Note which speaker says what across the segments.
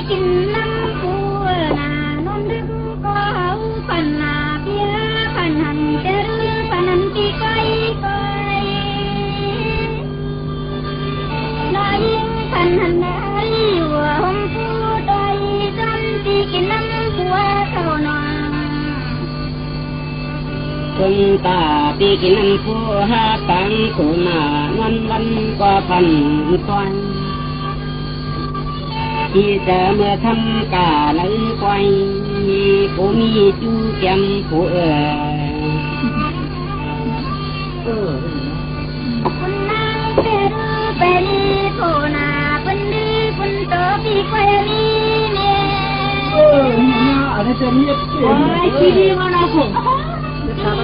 Speaker 1: กินน้ำปูนานนดึกก็เอาปันนาเปียปันหันเจริญปันนันปีก้อยก้อยน้อยยิ่งปันหันได้หัวหงผู้ดอยจำปีกินน้ำปูเท่านั้น
Speaker 2: คนตาปีกินน้ำผู้หาตังขุนาวันก็พันต้นที่จะเมื่อทำกาไหลควายผู้มีจูแก้มผู้
Speaker 1: คนนางเปรูเปรีโคนาคนดีคนโตปีควายลีเนี่ย
Speaker 3: อะไรจะเงียบโอ้ยขี้ดีมาแล้วผม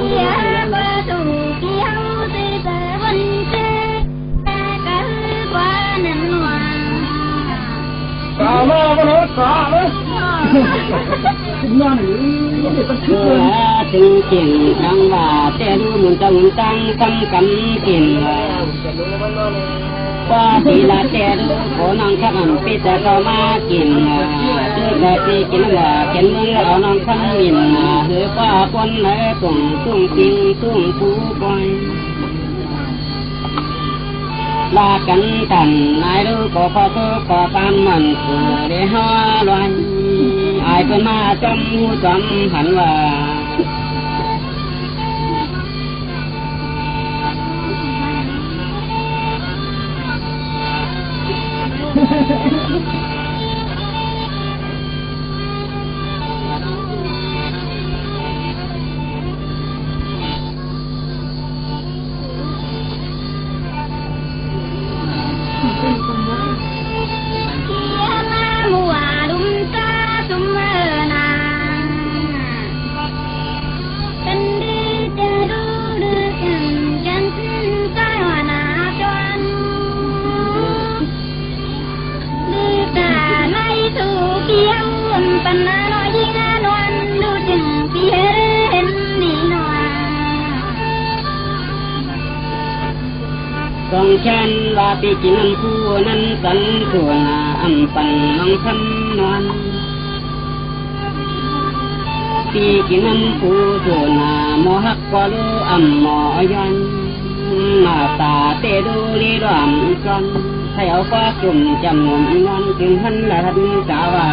Speaker 1: เยอะมาดูกี่เฮาสิเจอวันเจอแต่กันกว่านั้นว่าก
Speaker 3: าลาก็เลยกาเลยงานนี้
Speaker 2: เป็นเชื่อถึงเก่งทั้งว่าแต่ดูเหมือนตั้งคำกันกินว่าทีละแต่ดูขอน้องขับอันปิดแต่ก็มากินซื้อแต่ปีกินละเข็นมือเอาน้องขับมินเหือป้าคนไหนส่งสุ่งจริงสุ่งผู้ปล่อยลากันตันนายรู้ก็ขอโทษขอตามมันเสือได้ห้าลอยอายเป็นมาจำหูจำหันว่าต้องฉันว่าปีกินน้ำผู้นั้นสันส่วนอำปันน้องคำนอนปีกินน้ำผู้ส่วนโมหักกว่าลูอำหมอยันมาตาเตดูลีรำกันให้เอาฟ้าจุ่มจำนวนงอนถึงหันละทันสาวา